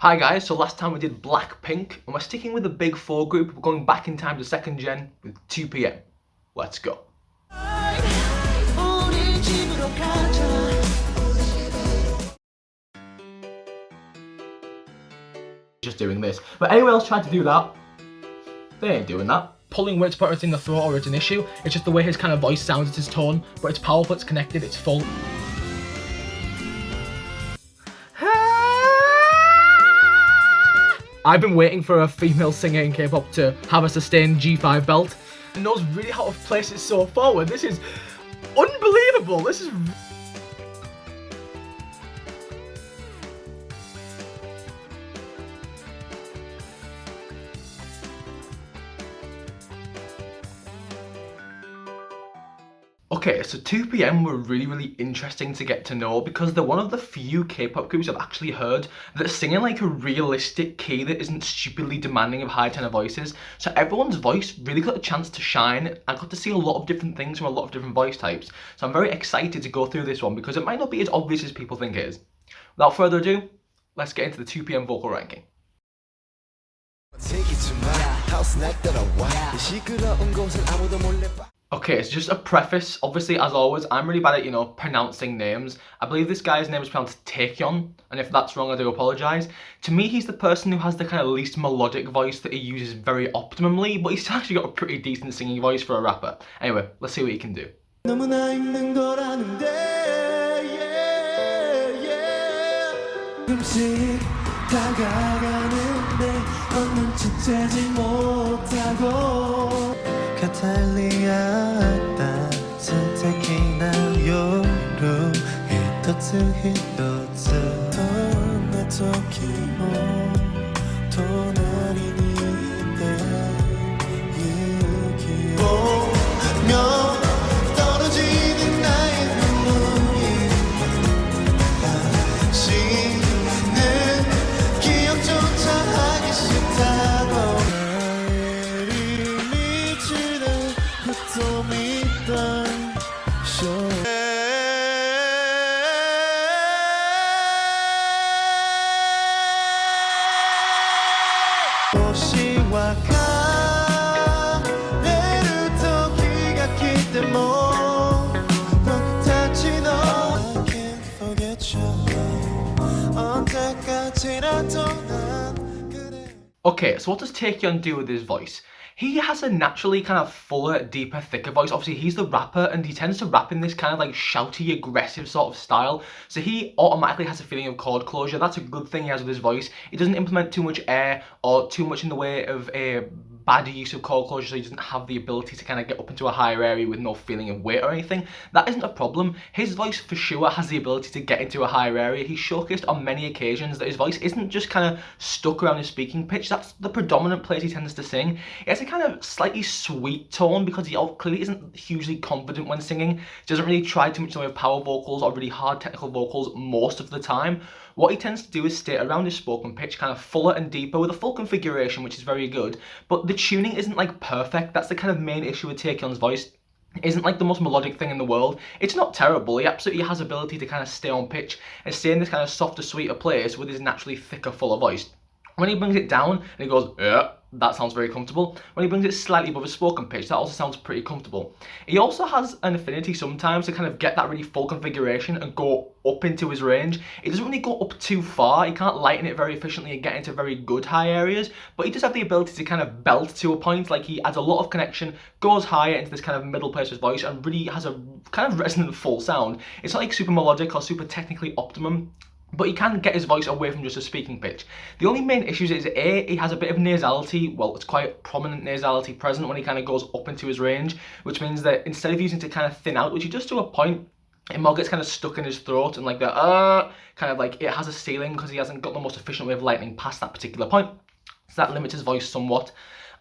Hi guys, so last time we did Blackpink, and we're sticking with the big four group. We're going back in time to second gen with 2PM. Let's go. Just doing this. But anyone else tried to do that, they ain't doing that. Pulling words apart in the throat or it's an issue. It's just the way his kind of voice sounds, it's his tone, but it's powerful, it's connected, it's full. I've been waiting for a female singer in K-pop to have a sustained G5 belt and knows really how to place it so forward. This is unbelievable. This is... Okay, so 2PM were really interesting to get to know because they're one of the few K-pop groups I've actually heard that singing like a realistic key that isn't stupidly demanding of high tenor voices. So everyone's voice really got a chance to shine. I got to see a lot of different things from a lot of different voice types. So I'm very excited to go through this one because it might not be as obvious as people think it is. Without further ado, let's get into the 2PM vocal ranking. Okay, it's just a preface. Obviously, as always, I'm really bad at, pronouncing names. I believe this guy's name is pronounced Taecyeon, and if that's wrong, I do apologise. To me, he's the person who has the kind of least melodic voice that he uses very optimally, but he's still actually got a pretty decent singing voice for a rapper. Anyway, let's see what he can do. Okay, so what does Taecyeon do with his voice? He has a naturally kind of fuller, deeper, thicker voice. Obviously, he's the rapper and he tends to rap in this kind of like shouty, aggressive sort of style. So he automatically has a feeling of chord closure. That's a good thing he has with his voice. He doesn't implement too much air or too much in the way of a bad use of chord closure, so he doesn't have the ability to kind of get up into a higher area with no feeling of weight or anything. That isn't a problem. His voice for sure has the ability to get into a higher area. He's showcased on many occasions that his voice isn't just kind of stuck around his speaking pitch. That's the predominant place he tends to sing. He has a kind of slightly sweet tone because he clearly isn't hugely confident when singing. He doesn't really try too much in the way of power vocals or really hard technical vocals most of the time. What he tends to do is stay around his spoken pitch, kind of fuller and deeper with a full configuration, which is very good. But the tuning isn't like perfect. That's the kind of main issue with Taecyeon's voice. It isn't like the most melodic thing in the world. It's not terrible. He absolutely has ability to kind of stay on pitch and stay in this kind of softer, sweeter place with his naturally thicker, fuller voice. When he brings it down and he goes, yeah, that sounds very comfortable. When he brings it slightly above his spoken pitch, that also sounds pretty comfortable. He also has an affinity sometimes to kind of get that really full configuration and go up into his range. It doesn't really go up too far. He can't lighten it very efficiently and get into very good high areas, but he does have the ability to kind of belt to a point. Like he adds a lot of connection, goes higher into this kind of middle place of his voice and really has a kind of resonant full sound. It's not like super melodic or super technically optimum, but he can get his voice away from just a speaking pitch. The only main issues is he has a bit of nasality. Well, it's quite prominent nasality present when he kind of goes up into his range, which means that instead of using it to kind of thin out, which he does to a point, it more gets kind of stuck in his throat and like the kind of like it has a ceiling because he hasn't got the most efficient way of lightening past that particular point. So that limits his voice somewhat.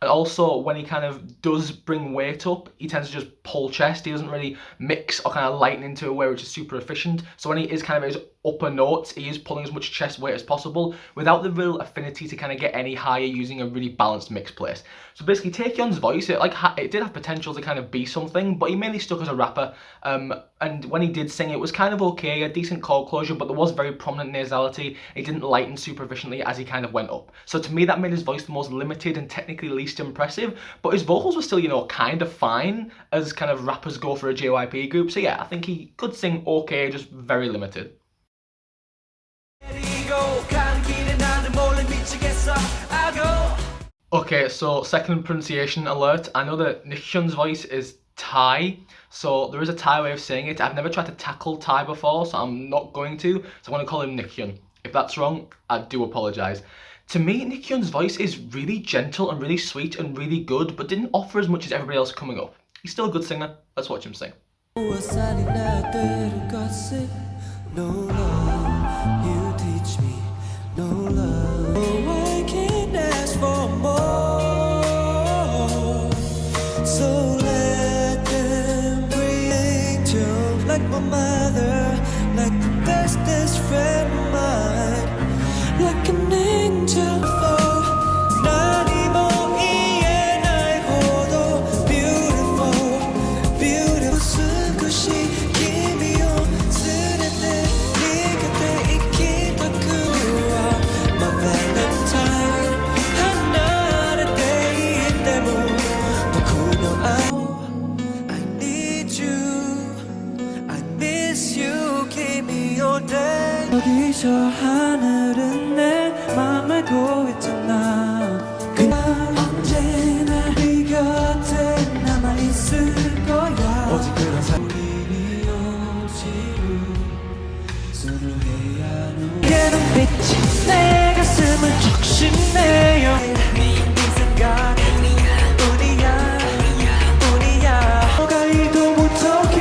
And also, when he kind of does bring weight up, he tends to just pull chest. He doesn't really mix or kind of lighten into a way which is super efficient. So when he is kind of at his upper notes, he is pulling as much chest weight as possible without the real affinity to kind of get any higher using a really balanced mix place. So basically Taecyeon's voice, it did have potential to kind of be something, but he mainly stuck as a rapper. And when he did sing, it was kind of okay, a decent chord closure, but there was very prominent nasality. It didn't lighten super efficiently as he kind of went up. So to me, that made his voice the most limited and technically least impressive, but his vocals were still, you know, kind of fine as kind of rappers go for a JYPE group. So yeah, I think he could sing okay, just very limited. Okay, so second pronunciation alert. I know that Nichkhun's voice is Thai, so there is a Thai way of saying it. I've never tried to tackle Thai before, so I'm not going to. So I'm going to call him Nichkhun. If that's wrong, I do apologise. To me, Nichkhun's voice is really gentle and really sweet and really good, but didn't offer as much as everybody else coming up. He's still a good singer. Let's watch him sing. Like my mother, like the bestest friend of mine, like an angel for beautiful, beautiful. You are my Valentine. I need you. I miss you, keep me all day. 여기서 하늘은 내 맘 알고 있잖아. 그냥 언제나 네 곁에 남아있을 거야. 오직 그런 우리 오직 손을 해야 하는 내 눈빛이 내 가슴을 적시네요. 네 생각 우리야 너가 이도 못하기.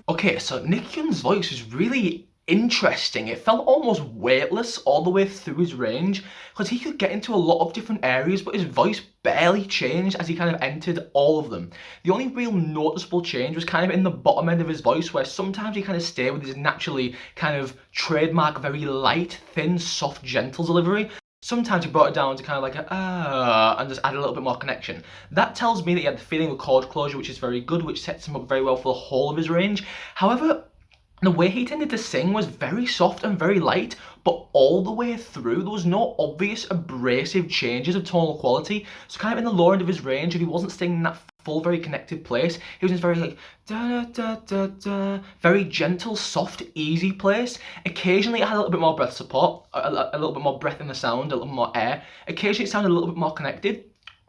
Okay, so Nichkhun's voice was really interesting. It felt almost weightless all the way through his range because he could get into a lot of different areas, but his voice barely changed as he kind of entered all of them. The only real noticeable change was kind of in the bottom end of his voice, where sometimes he kind of stayed with his naturally kind of trademark, very light, thin, soft, gentle delivery. Sometimes he brought it down to kind of like and just add a little bit more connection. That tells me that he had the feeling of chord closure, which is very good, which sets him up very well for the whole of his range. However, the way he tended to sing was very soft and very light, but all the way through there was no obvious abrasive changes of tonal quality. So kind of in the lower end of his range, if he wasn't singing in that full, very connected place, he was in this very like da da da da, very gentle, soft, easy place. Occasionally it had a little bit more breath support, a little bit more breath in the sound, a little more air. Occasionally it sounded a little bit more connected.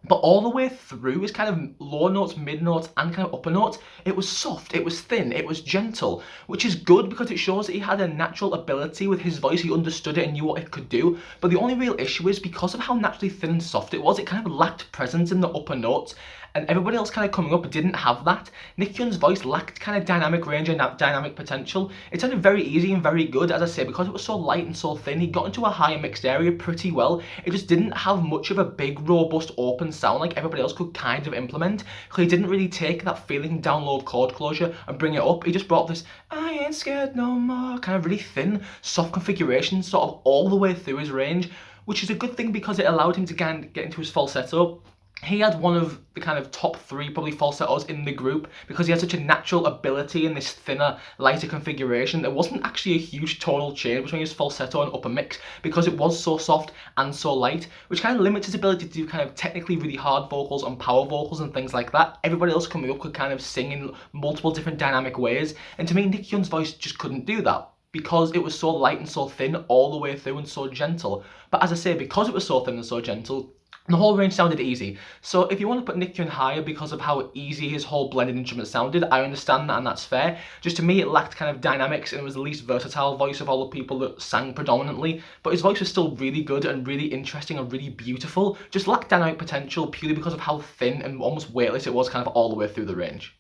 But all the way through his kind of low notes, mid notes, and kind of upper notes, it was soft, it was thin, it was gentle, which is good because it shows that he had a natural ability with his voice. He understood it and knew what it could do. But the only real issue is because of how naturally thin and soft it was, it kind of lacked presence in the upper notes. And everybody else kind of coming up didn't have that. Nichkhun's voice lacked kind of dynamic range and dynamic potential. It sounded very easy and very good, as I say, because it was so light and so thin. He got into a higher mixed area pretty well. It just didn't have much of a big, robust, open sound like everybody else could kind of implement. He didn't really take that feeling down low of chord closure and bring it up. He just brought this I ain't scared no more kind of really thin, soft configuration sort of all the way through his range, which is a good thing because it allowed him to get into his falsetto. He had one of the kind of top 3 probably falsettos in the group because he had such a natural ability in this thinner, lighter configuration. There wasn't actually a huge tonal change between his falsetto and upper mix because it was so soft and so light, which kind of limits his ability to do kind of technically really hard vocals and power vocals and things like that. Everybody else coming up could kind of sing in multiple different dynamic ways, and to me Nichkhun's voice just couldn't do that because it was so light and so thin all the way through and so gentle. But as I say, because it was so thin and so gentle, the whole range sounded easy. So if you want to put Nichkhun higher because of how easy his whole blended instrument sounded, I understand that and that's fair. Just to me it lacked kind of dynamics and it was the least versatile voice of all the people that sang predominantly. But his voice was still really good and really interesting and really beautiful. Just lacked dynamic potential purely because of how thin and almost weightless it was kind of all the way through the range.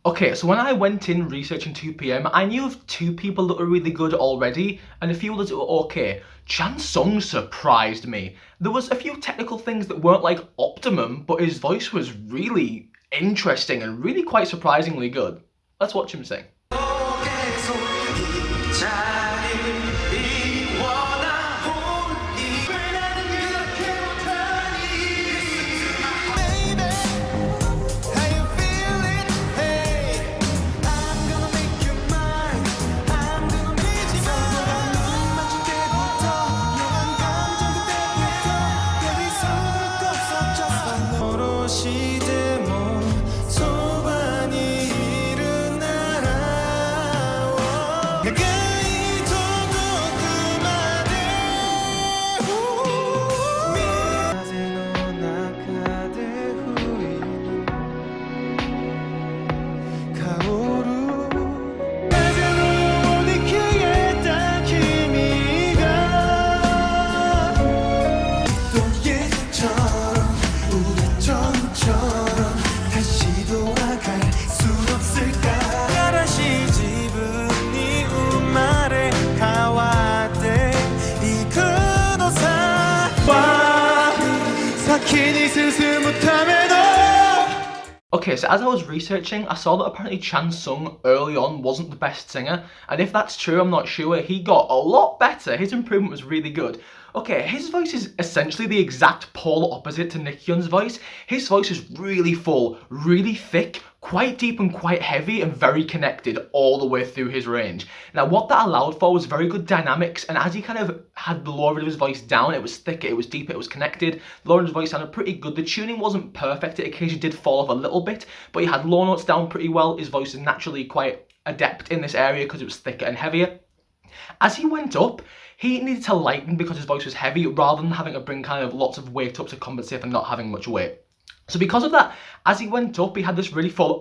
Okay, so when I went in researching 2PM, I knew of 2 people that were really good already, and a few others that were okay. Chansung surprised me. There was a few technical things that weren't like optimum, but his voice was really interesting and really quite surprisingly good. Let's watch him sing. Okay, so as I was researching, I saw that apparently Chansung early on wasn't the best singer, and if that's true, I'm not sure. He got a lot better. His improvement was really good. Okay, his voice is essentially the exact polar opposite to Nichkhun's voice. His voice is really full, really thick, quite deep and quite heavy, and very connected all the way through his range. Now, what that allowed for was very good dynamics, and as he kind of had the lower end of his voice down, it was thicker, it was deeper, it was connected. The lower end of his voice sounded pretty good. The tuning wasn't perfect. It occasionally did fall off a little bit, but he had low notes down pretty well. His voice is naturally quite adept in this area because it was thicker and heavier. As he went up, he needed to lighten because his voice was heavy rather than having to bring kind of lots of weight up to compensate for not having much weight. So because of that, as he went up, he had this really full,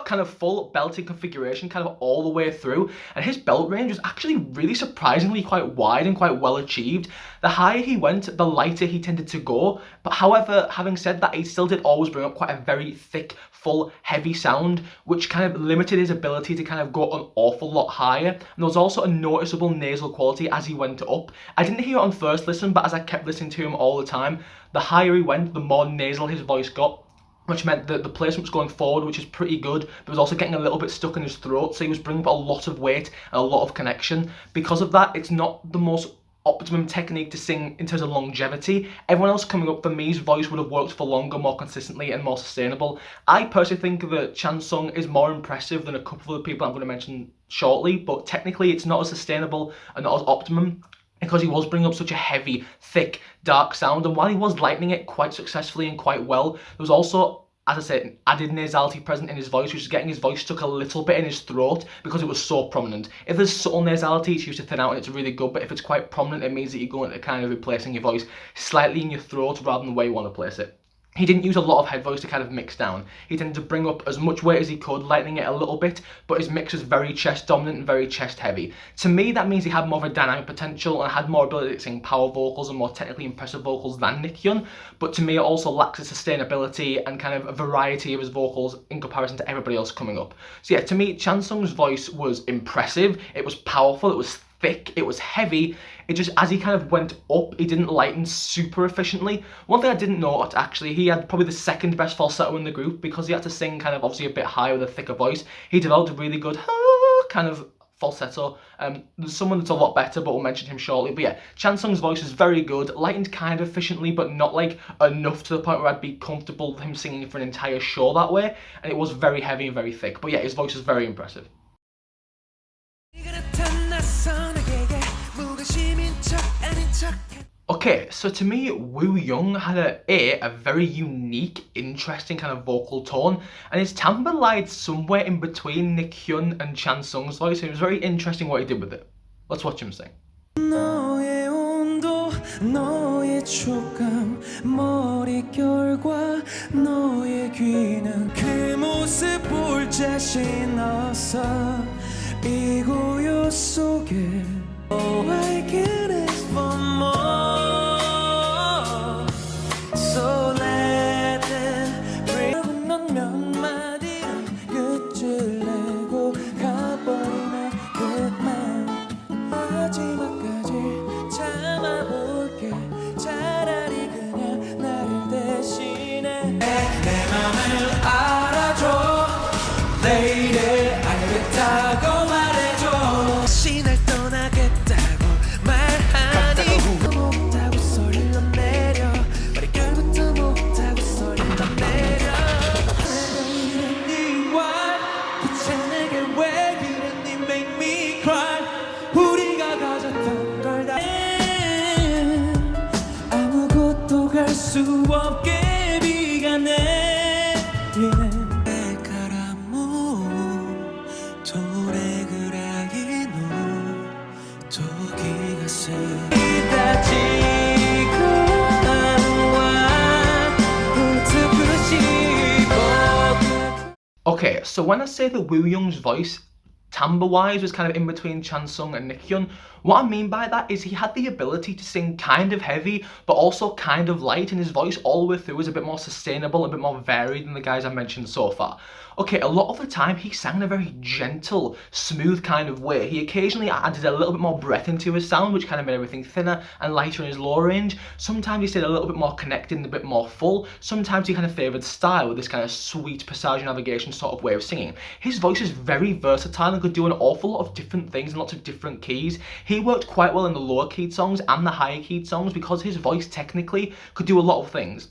kind of full belting configuration kind of all the way through. And his belt range was actually really surprisingly quite wide and quite well achieved. The higher he went, the lighter he tended to go. But however, having said that, he still did always bring up quite a very thick, full, heavy sound, which kind of limited his ability to kind of go an awful lot higher. And there was also a noticeable nasal quality as he went up. I didn't hear it on first listen, but as I kept listening to him all the time, the higher he went, the more nasal his voice got, which meant that the placement was going forward, which is pretty good, but was also getting a little bit stuck in his throat, so he was bringing up a lot of weight and a lot of connection. Because of that, it's not the most optimum technique to sing in terms of longevity. Everyone else coming up for me's voice would have worked for longer, more consistently, and more sustainable. I personally think that Chansung is more impressive than a couple of the people I'm going to mention shortly, but technically it's not as sustainable and not as optimum, because he was bringing up such a heavy, thick, dark sound, and while he was lightening it quite successfully and quite well, there was also, as I said, added nasality present in his voice, which is getting his voice stuck a little bit in his throat because it was so prominent. If there's subtle nasality, it's used to thin out and it's really good, but if it's quite prominent, it means that you're going to kind of replacing your voice slightly in your throat rather than where you want to place it. He didn't use a lot of head voice to kind of mix down. He tended to bring up as much weight as he could, lightening it a little bit, but his mix was very chest dominant and very chest heavy. To me, that means he had more of a dynamic potential and had more ability to sing power vocals and more technically impressive vocals than Nichkhun, but to me it also lacks the sustainability and kind of a variety of his vocals in comparison to everybody else coming up. So yeah, to me, Chansung's voice was impressive, it was powerful, it was thick, it was heavy. It just, as he kind of went up, he didn't lighten super efficiently. One thing I didn't note, actually, he had probably the second best falsetto in the group because he had to sing kind of obviously a bit higher with a thicker voice. He developed a really good kind of falsetto. There's someone that's a lot better, but we'll mention him shortly. But yeah, Chansung's voice is very good, lightened kind of efficiently, but not like enough to the point where I'd be comfortable with him singing for an entire show that way. And it was very heavy and very thick. But yeah, his voice is very impressive. Okay, so to me, Wooyoung had a very unique, interesting kind of vocal tone, and his timbre lied somewhere in between Nichkhun and Chansung's voice, and it was very interesting what he did with it. Let's watch him sing. 너의 온도, 너의 촉감, 머릿결과 너의 귀는 그 모습 볼 자신 없어 이 고요 속에 Oh, I can ask for more So let them bring 넌 몇 마디는 끝줄 수 없게 비가 내려 가라모 도래그라기 너 도기가 세다 지금 Okay, so when I say that Wooyoung's voice, timbre-wise, was kind of in between Chansung and Nichkhun, what I mean by that is he had the ability to sing kind of heavy, but also kind of light, and his voice all the way through was a bit more sustainable, a bit more varied than the guys I've mentioned so far. Okay, a lot of the time he sang in a very gentle, smooth kind of way. He occasionally added a little bit more breath into his sound, which kind of made everything thinner and lighter in his low range. Sometimes he stayed a little bit more connected and a bit more full. Sometimes he kind of favoured style with this kind of sweet passage navigation sort of way of singing. His voice is very versatile and could do an awful lot of different things in lots of different keys. He worked quite well in the lower keyed songs and the higher keyed songs because his voice technically could do a lot of things.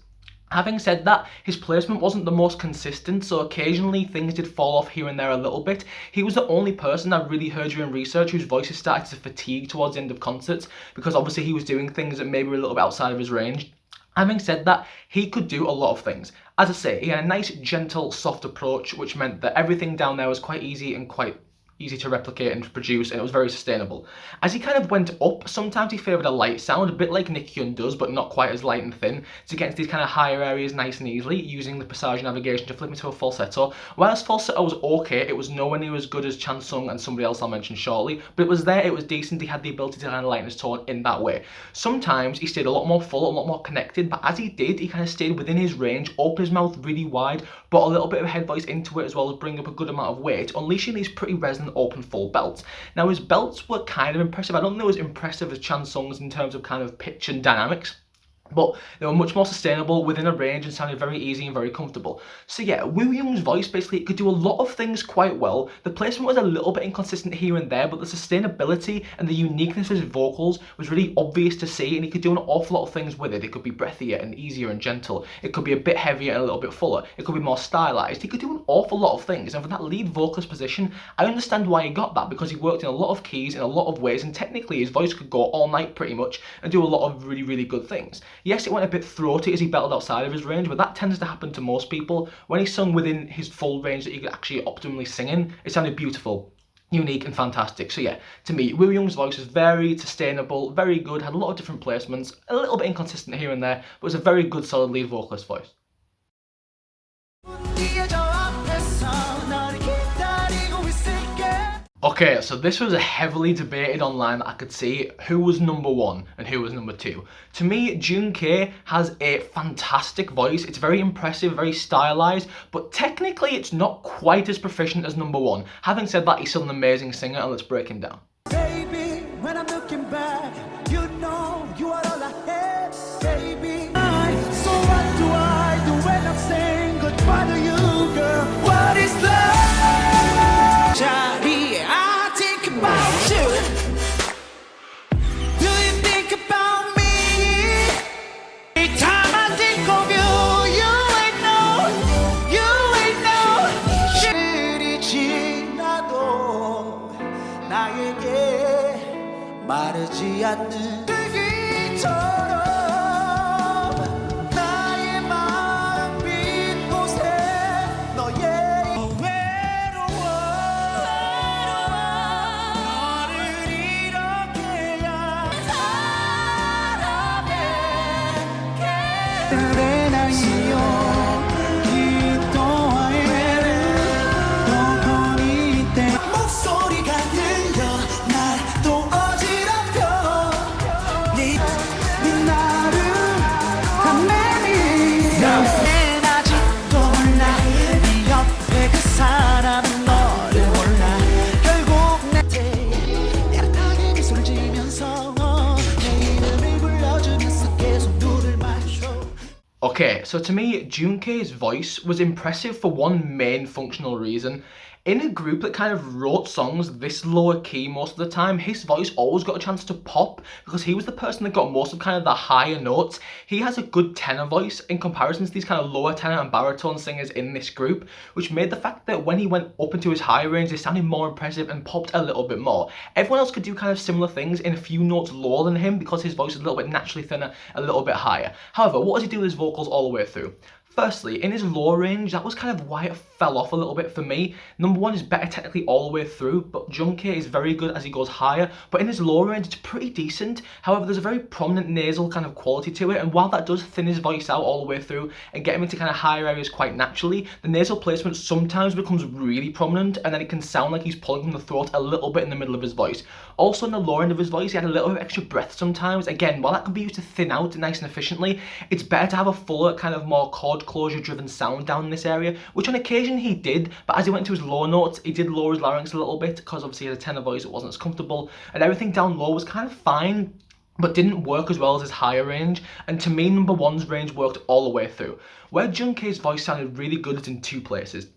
Having said that, his placement wasn't the most consistent, so occasionally things did fall off here and there a little bit. He was the only person I really heard during research whose voices started to fatigue towards the end of concerts, because obviously he was doing things that maybe were a little bit outside of his range. Having said that, he could do a lot of things. As I say, he had a nice, gentle, soft approach, which meant that everything down there was quite easy and quite easy to replicate and to produce, and it was very sustainable. As he kind of went up, sometimes he favoured a light sound, a bit like Nichkhun does, but not quite as light and thin, to get into these kind of higher areas nice and easily, using the passage navigation to flip into a falsetto. Whilst falsetto was okay, it was nowhere near as good as Chansung and somebody else I'll mention shortly, but it was there, it was decent, he had the ability to kind of lighten his tone in that way. Sometimes he stayed a lot more full, a lot more connected, but as he did, he kind of stayed within his range, opened his mouth really wide, brought a little bit of head voice into it as well as bring up a good amount of weight, unleashing these pretty resonant open full belts. Now his belts were kind of impressive. I don't think they were as impressive as Chansung's in terms of kind of pitch and dynamics, but they were much more sustainable within a range and sounded very easy and very comfortable. So yeah, Wooyoung's voice basically could do a lot of things quite well. The placement was a little bit inconsistent here and there, but the sustainability and the uniqueness of his vocals was really obvious to see, and he could do an awful lot of things with it. It could be breathier and easier and gentle. It could be a bit heavier and a little bit fuller. It could be more stylized. He could do an awful lot of things, and for that lead vocalist position, I understand why he got that, because he worked in a lot of keys in a lot of ways, and technically his voice could go all night pretty much and do a lot of really, really good things. Yes, it went a bit throaty as he belted outside of his range, but that tends to happen to most people. When he sung within his full range that he could actually optimally sing in, it sounded beautiful, unique and fantastic. So yeah, to me, Wooyoung's voice was very sustainable, very good, had a lot of different placements, a little bit inconsistent here and there, but was a very good solid lead vocalist voice. Okay, so this was heavily debated online that I could see who was number one and who was number two. To me, Junho has a fantastic voice. It's very impressive, very stylized, but technically it's not quite as proficient as number one. Having said that, he's still an amazing singer, and let's break him down. Baby, when I'm looking back, you know you are all I have, baby. So what do I do when I'm saying goodbye to you, girl? What is love? Shawty, I think about you. Do you think about me? Every time I think of you, you ain't know. 시간이 지나도 나에게 마르지 않는 들기처럼 나의 마음 빈 곳에 너의 외로워 너를 이렇게야 사랑해 그래 나이요 기도하에 너거니 때 목소리가 들려 날 또 어지럽혀 네 나를 감내니 난 아직도 몰라 네 옆에 그 사람은 너를 몰라 결국 나한테 야릇하게 미소를 지으면서 내 이름을 불러주면서 계속 눈을 마셔. Okay, so to me, Junho's voice was impressive for one main functional reason. In a group that kind of wrote songs this lower key most of the time, his voice always got a chance to pop because he was the person that got most of kind of the higher notes. He has a good tenor voice in comparison to these kind of lower tenor and baritone singers in this group, which made the fact that when he went up into his high range, they sounded more impressive and popped a little bit more. Everyone else could do kind of similar things in a few notes lower than him because his voice is a little bit naturally thinner, a little bit higher. However, what does he do with his vocals all the way through? Firstly, in his lower range, that was kind of why it fell off a little bit for me. Number one is better technically all the way through, but Junho is very good as he goes higher. But in his lower range, it's pretty decent. However, there's a very prominent nasal kind of quality to it, and while that does thin his voice out all the way through and get him into kind of higher areas quite naturally, the nasal placement sometimes becomes really prominent, and then it can sound like he's pulling from the throat a little bit in the middle of his voice. Also, in the lower end of his voice, he had a little bit of extra breath sometimes. Again, while that can be used to thin out nice and efficiently, it's better to have a fuller, kind of more chord closure driven sound down in this area, which on occasion he did, but as he went to his lower notes, he did lower his larynx a little bit because obviously he had a tenor voice, it wasn't as comfortable, and everything down low was kind of fine, but didn't work as well as his higher range. And to me, number one's range worked all the way through. Where Junho's voice sounded really good is in two places.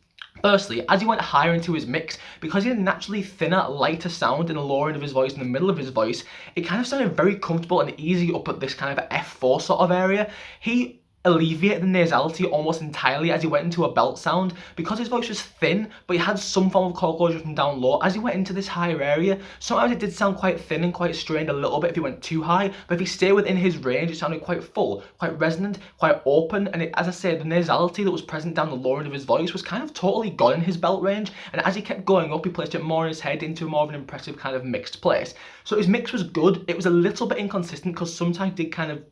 Firstly, as he went higher into his mix, because he had a naturally thinner, lighter sound in the lower end of his voice and the middle of his voice, it kind of sounded very comfortable and easy up at this kind of F4 sort of area. He alleviated the nasality almost entirely as he went into a belt sound because his voice was thin, but he had some form of chord closure from down low. As he went into this higher area, sometimes it did sound quite thin and quite strained a little bit if he went too high, but if he stayed within his range, it sounded quite full, quite resonant, quite open, and as I said, the nasality that was present down the lower end of his voice was kind of totally gone in his belt range, and as he kept going up, he placed it more in his head into more of an impressive kind of mixed place. So his mix was good. It was a little bit inconsistent because sometimes it did kind of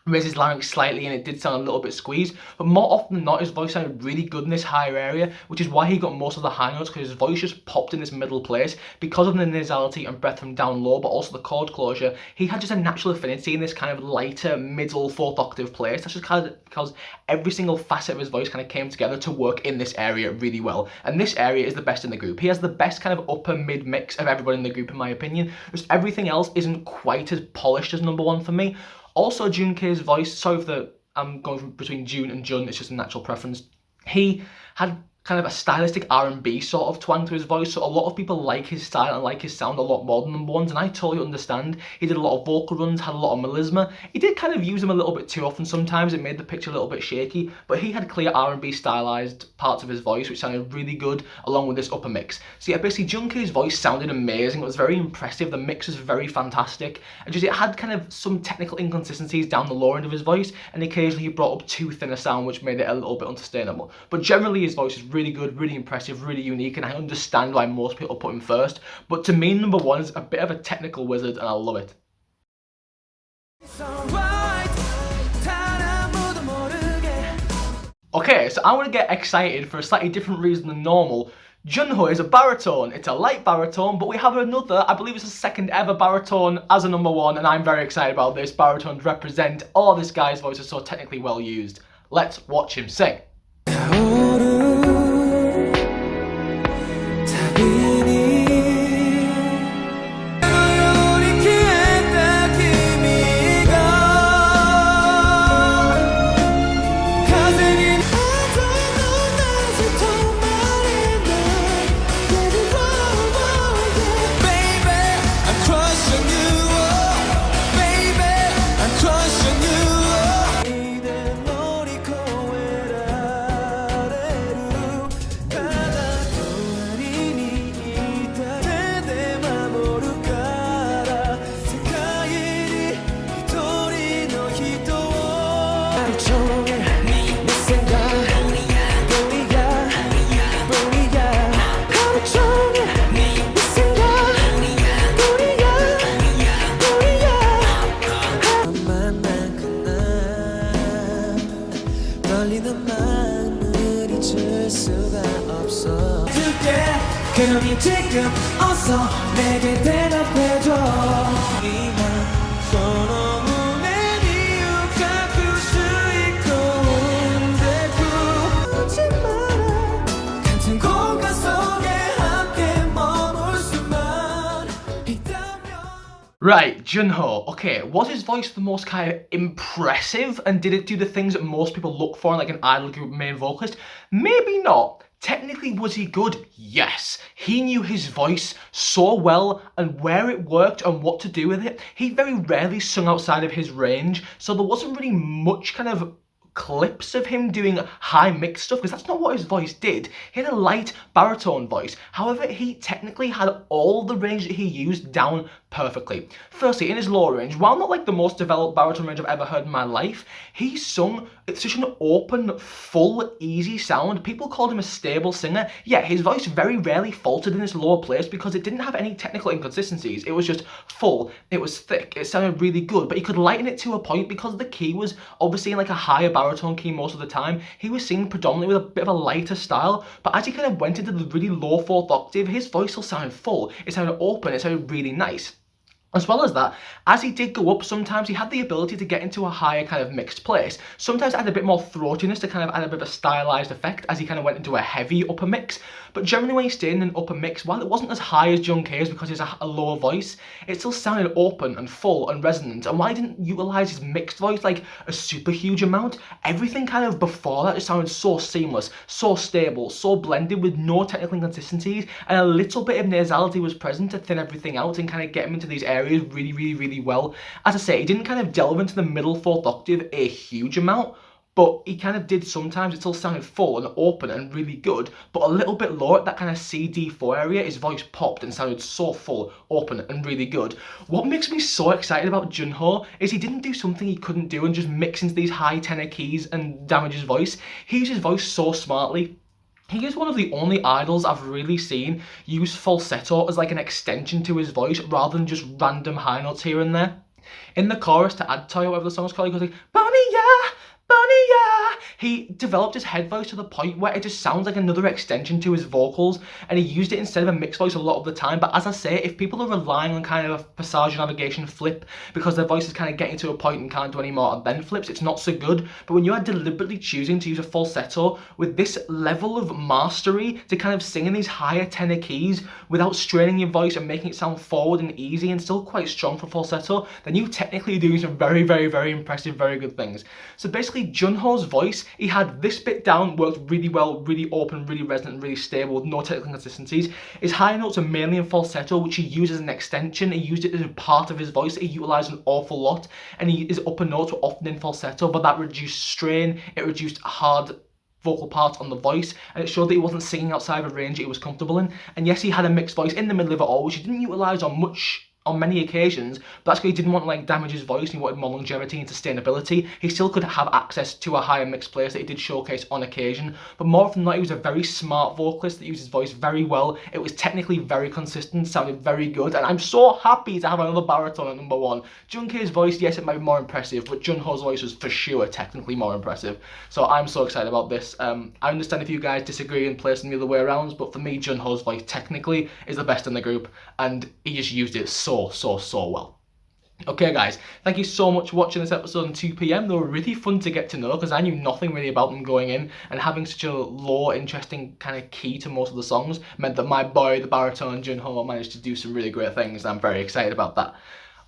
raise his larynx slightly and it did sound a little bit squeezed, but more often than not his voice sounded really good in this higher area, which is why he got most of the high notes, because his voice just popped in this middle place because of the nasality and breath from down low, but also the chord closure. He had just a natural affinity in this kind of lighter middle fourth octave place. That's just kind of because every single facet of his voice kind of came together to work in this area really well, and this area is the best in the group. He has the best kind of upper mid mix of everybody in the group in my opinion. Just everything else isn't quite as polished as number one for me. Also, Junho's voice, sorry for the, I'm going from between June and Jun, it's just a natural preference. He had kind of a stylistic R&B sort of twang to his voice, so a lot of people like his style and like his sound a lot more than number one's, and I totally understand. He did a lot of vocal runs, had a lot of melisma. He did kind of use them a little bit too often sometimes, it made the picture a little bit shaky, but he had clear R&B stylized parts of his voice which sounded really good along with this upper mix. So yeah, basically Junho's voice sounded amazing, it was very impressive, the mix was very fantastic, and just it had kind of some technical inconsistencies down the lower end of his voice, and occasionally he brought up too thin a sound which made it a little bit unsustainable. But generally his voice is really good, really impressive, really unique, and I understand why most people put him first, but to me number one is a bit of a technical wizard and I love it. Okay, so I want to get excited for a slightly different reason than normal. Junho is a baritone. It's a light baritone, but we have another, I believe it's the second ever baritone as a number one, and I'm very excited about this. Baritones represent, oh, this guy's voice is so technically well used. Let's watch him sing. 그놈이 지금 어서 내게 대답해줘. 이만 소놈의 이유 잡을 수 있고 근데 굳이 마라 같은 공간 속에 함께 머물 수만 있다면. Right, Junho. Okay, was his voice the most kind of impressive and did it do the things that most people look for in like an idol group main vocalist? Maybe not. Technically, was he good? Yes. He knew his voice so well and where it worked and what to do with it. He very rarely sung outside of his range, so there wasn't really much kind of clips of him doing high mix stuff, because that's not what his voice did. He had a light baritone voice. However, he technically had all the range that he used down perfectly. Firstly, in his low range, while not like the most developed baritone range I've ever heard in my life, he sung it's such an open, full, easy sound. People called him a stable singer. Yeah, his voice very rarely faltered in this lower place because it didn't have any technical inconsistencies. It was just full, it was thick, it sounded really good, but he could lighten it to a point because the key was obviously in like a higher baritone key most of the time. He was singing predominantly with a bit of a lighter style, but as he kind of went into the really low fourth octave, his voice still sounded full, it sounded open, it sounded really nice. As well as that, as he did go up, sometimes he had the ability to get into a higher kind of mixed place. Sometimes it had a bit more throatiness to kind of add a bit of a stylized effect as he kind of went into a heavy upper mix. But generally when he stayed in an upper mix, while it wasn't as high as Junho's because he has a lower voice, it still sounded open and full and resonant. And while he didn't utilize his mixed voice like a super huge amount, everything kind of before that just sounded so seamless, so stable, so blended with no technical inconsistencies, and a little bit of nasality was present to thin everything out and kind of get him into these areas really well. As I say, he didn't kind of delve into the middle fourth octave a huge amount, but he kind of did sometimes. It still sounded full and open and really good, but a little bit lower at that kind of CD4 area, his voice popped and sounded so full, open and really good. What makes me so excited about Junho is he didn't do something he couldn't do and just mix into these high tenor keys and damage his voice. He used his voice so smartly. He is one of the only idols I've really seen use falsetto as like an extension to his voice rather than just random high notes here and there. In the chorus to Adtoy, or whatever the song's called, he goes like, Bonnie-ya, Bonnie-ya. He developed his head voice to the point where it just sounds like another extension to his vocals, and he used it instead of a mixed voice a lot of the time. But as I say, if people are relying on kind of a passage navigation flip because their voice is kind of getting to a point and can't do any more and then flips, it's not so good. But when you are deliberately choosing to use a falsetto with this level of mastery to kind of sing in these higher tenor keys without straining your voice and making it sound forward and easy and still quite strong for falsetto, then you technically are doing some very impressive, very good things. So basically, Junho's voice, he had this bit down, worked really well, really open, really resonant, really stable with no technical inconsistencies. His high notes are mainly in falsetto, which he used as an extension. He used it as a part of his voice that he utilized an awful lot, and his upper notes were often in falsetto, but that reduced strain, it reduced hard vocal parts on the voice, and it showed that he wasn't singing outside of a range that he was comfortable in. And yes, he had a mixed voice in the middle of it all, which he didn't utilize on many occasions, but that's because he didn't want to like damage his voice and he wanted more longevity and sustainability. He still could have access to a higher mixed place that he did showcase on occasion, but more often than not, he was a very smart vocalist that used his voice very well. It was technically very consistent, sounded very good, and I'm so happy to have another baritone at number one. Junho's voice, yes, it might be more impressive, but Junho's voice was for sure technically more impressive. So I'm so excited about this. I understand if you guys disagree and place them the other way around, but for me, Junho's voice technically is the best in the group, and he just used it so well. Okay guys, thank you so much for watching this episode on 2 PM. They were really fun to get to know because I knew nothing really about them going in, and having such a low, interesting kind of key to most of the songs meant that my boy, the baritone Junho, managed to do some really great things, and I'm very excited about that.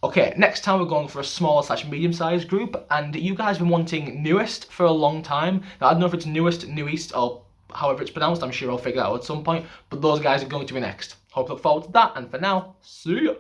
Okay, next time we're going for a small / medium-sized group, and you guys have been wanting newest for a long time. Now, I don't know if it's newest, newest, or however it's pronounced. I'm sure I'll figure that out at some point, but those guys are going to be next. Hope you look forward to that, and for now, see ya!